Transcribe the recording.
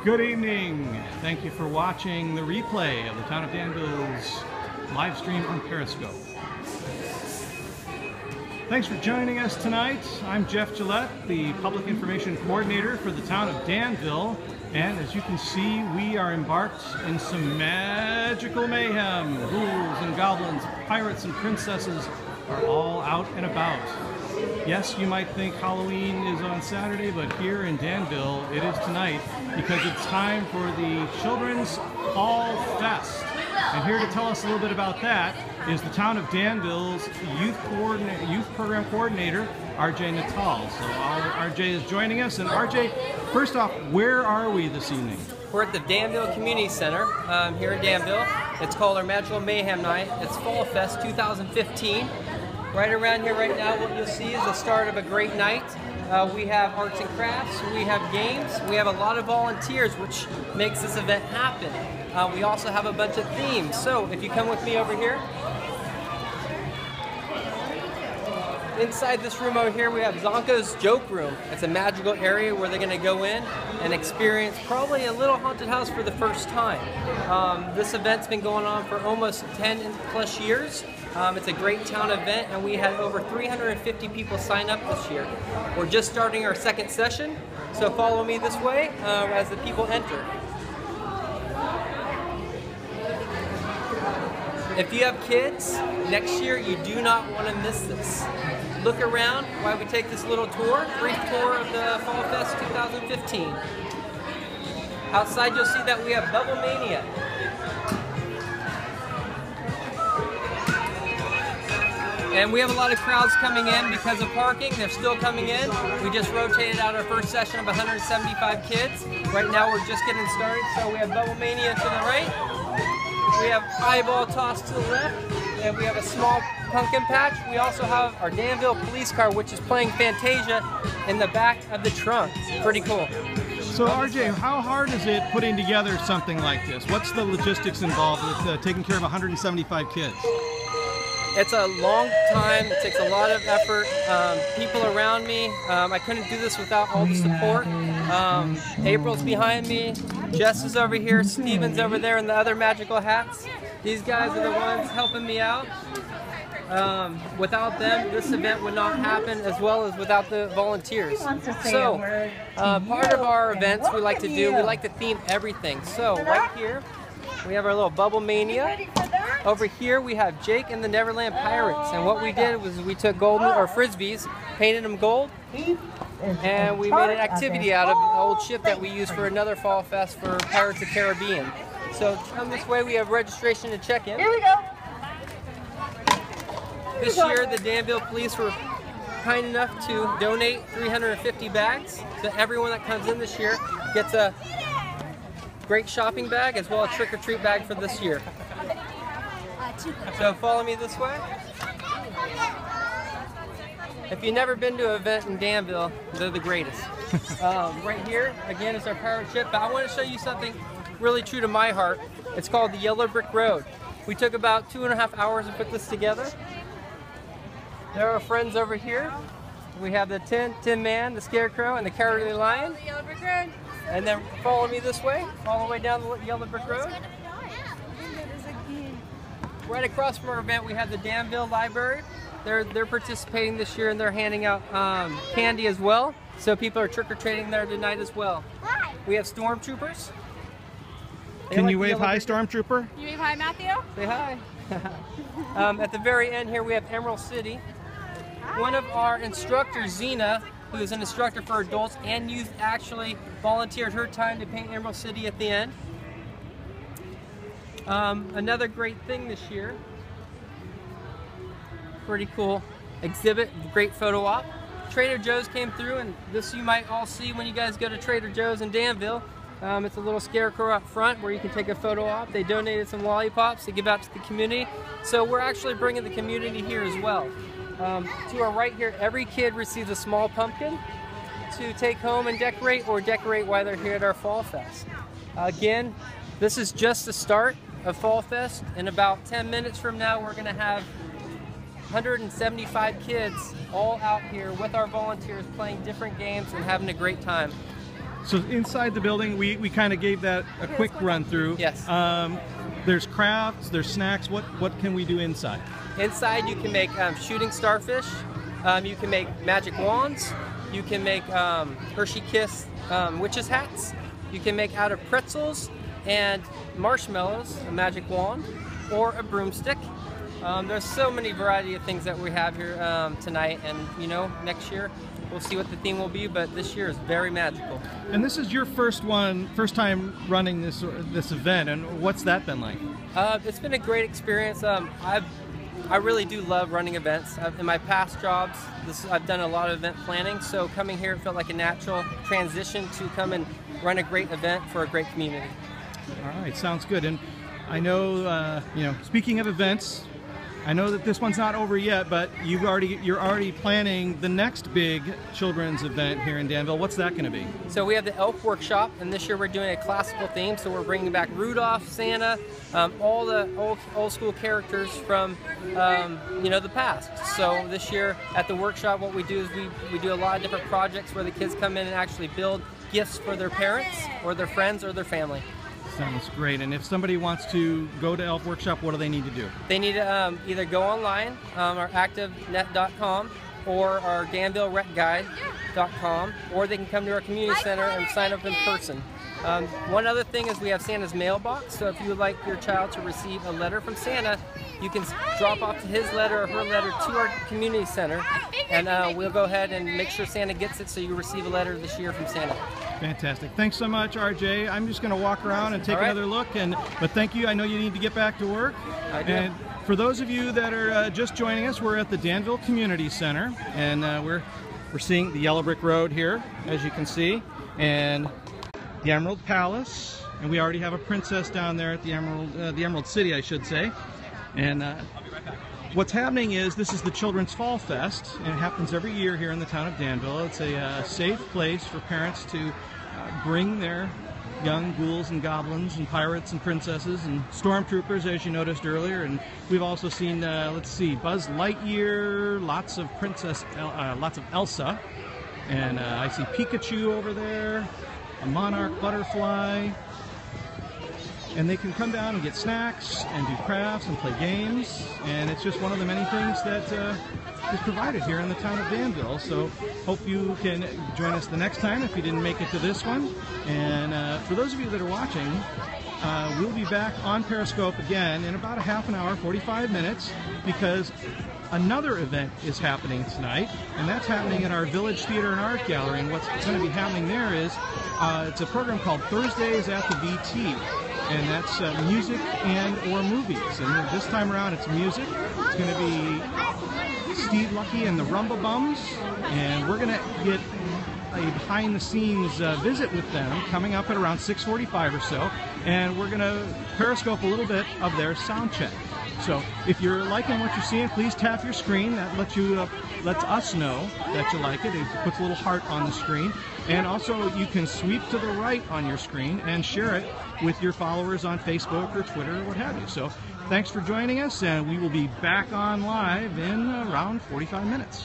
Good evening. Thank you for watching the replay of the Town of Danville's live stream on Periscope. Thanks for joining us tonight. I'm Jeff Gillette, the Public Information Coordinator for the Town of Danville. And as you can see, we are embarked in some magical mayhem. Ghouls and goblins, pirates and princesses are all out and about. Yes, you might think Halloween is on Saturday, but here in Danville, it is tonight because it's time for the Children's Fall Fest. And here to tell us a little bit about that is the Town of Danville's Youth Program Coordinator, RJ Natal. So RJ is joining us. And RJ, first off, where are we this evening? We're at the Danville Community Center here in Danville. It's called our Magical Mayhem Night. It's Fall Fest 2015. Right around here right now, what you'll see is the start of a great night. We have arts and crafts, we have games, we have a lot of volunteers, which makes this event happen. We also have a bunch of themes. So if you come with me over here, inside this room over here, we have Zonko's Joke Room. It's a magical area where they're going to go in and experience probably a little haunted house for the first time. This event's been going on for almost 10 plus years. It's a great town event, and we had over 350 people sign up this year. We're just starting our second session, so follow me this way as the people enter. If you have kids, next year you do not want to miss this. Look around while we take this little tour, brief tour of the Fall Fest 2015. Outside you'll see that we have Bubble Mania. And we have a lot of crowds coming in because of parking. They're still coming in. We just rotated out our first session of 175 kids. Right now we're just getting started. So we have Bubble Mania to the right. We have Eyeball Toss to the left. And we have a small pumpkin patch. We also have our Danville police car, which is playing Fantasia in the back of the trunk. Pretty cool. So RJ, how hard is it putting together something like this? What's the logistics involved with taking care of 175 kids? It's a long time, it takes a lot of effort. People around me, I couldn't do this without all the support. April's behind me, Jess is over here, Steven's over there in the other magical hats. These guys are the ones helping me out. Without them, this event would not happen, as well as without the volunteers. So, part of our events we like to do, we like to theme everything. So, right here, we have our little Bubble Mania. Over here we have Jake and the Neverland Pirates, and what we did was we took frisbees, painted them gold, and we made an activity out of an old ship that we use for another Fall Fest for Pirates of the Caribbean. So come this way, we have registration to check in. Here we go. This year the Danville Police were kind enough to donate 350 bags, so everyone that comes in this year gets a great shopping bag as well as a trick-or-treat bag for this year. So follow me this way. If you've never been to an event in Danville, they're the greatest. Right here, again, is our pirate ship, but I want to show you something really true to my heart. It's called the Yellow Brick Road. We took about 2.5 hours to put this together. There are our friends over here. We have the Tin Man, the Scarecrow, and the Cowardly Lion. Yellow Brick Road. And then follow me this way, all the way down the Yellow Brick Road. Right across from our event, we have the Danville Library. They're participating this year, and they're handing out candy as well. So people are trick-or-treating there tonight as well. We have stormtroopers. Can you wave hi, Stormtrooper? You wave hi, Matthew? Say hi. At the very end here, we have Emerald City. One of our instructors, Zena, who is an instructor for adults and youth, actually volunteered her time to paint Emerald City at the end. Another great thing this year, pretty cool exhibit, great photo op. Trader Joe's came through, and this you might all see when you guys go to Trader Joe's in Danville. It's a little scarecrow up front where you can take a photo op. They donated some lollipops to give out to the community. So we're actually bringing the community here as well. To our right here, every kid receives a small pumpkin to take home and decorate, or decorate while they're here at our Fall Fest. Again, this is just the start of Fall Fest. In about 10 minutes from now, we're going to have 175 kids all out here with our volunteers playing different games and having a great time. So inside the building, we kind of gave that a quick run through. Yes. There's crafts, there's snacks. What can we do inside? Inside you can make shooting starfish, you can make magic wands, you can make Hershey Kiss witches hats, you can make out of pretzels and marshmallows a magic wand or a broomstick. There's so many variety of things that we have here tonight, and you know, next year we'll see what the theme will be, but this year is very magical. And this is your first time running this event, and what's that been like? It's been a great experience. I really do love running events. In my past jobs, I've done a lot of event planning, so coming here it felt like a natural transition to come and run a great event for a great community. All right, sounds good. And I know, you know, speaking of events, I know that this one's not over yet, but you're already planning the next big children's event here in Danville. What's that going to be? So we have the Elf Workshop, and this year we're doing a classical theme. So we're bringing back Rudolph, Santa, all the old school characters from you know, the past. So this year at the workshop, what we do is we do a lot of different projects where the kids come in and actually build gifts for their parents or their friends or their family. Sounds great. And if somebody wants to go to Elf Workshop, what do they need to do? They need to either go online, our activenet.com, or our DanvilleRecGuide.com, or they can come to our community center and sign up in person. One other thing is we have Santa's mailbox, so if you would like your child to receive a letter from Santa, you can drop off his letter or her letter to our community center, and we'll go ahead and make sure Santa gets it so you receive a letter this year from Santa. Fantastic. Thanks so much, RJ. I'm just going to walk around and take another look, but thank you. I know you need to get back to work. I do. And for those of you that are just joining us, we're at the Danville Community Center, and we're seeing the yellow brick road here, as you can see, and the Emerald Palace, and we already have a princess down there at the Emerald City, I should say. And what's happening is this is the Children's Fall Fest, and it happens every year here in the town of Danville. It's a safe place for parents to bring their young ghouls and goblins and pirates and princesses and stormtroopers, as you noticed earlier. And we've also seen, let's see, Buzz Lightyear, lots of lots of Elsa, and I see Pikachu over there, a monarch butterfly. And they can come down and get snacks and do crafts and play games, and it's just one of the many things that is provided here in the town of Danville. So hope you can join us the next time if you didn't make it to this one. And for those of you that are watching, we'll be back on Periscope again in about a half an hour, 45 minutes, because another event is happening tonight, and that's happening at our Village Theater and Art Gallery. And what's going to be happening there is it's a program called Thursdays at the VT. And that's music and or movies. And this time around it's music. It's going to be Steve Lucky and the Rumba Bums. And we're going to get a behind the scenes visit with them coming up at around 6:45 or so. And we're going to Periscope a little bit of their sound check. So if you're liking what you're seeing, please tap your screen. That lets us know that you like it. It puts a little heart on the screen. And also you can sweep to the right on your screen and share it with your followers on Facebook or Twitter or what have you. So thanks for joining us, and we will be back on live in around 45 minutes.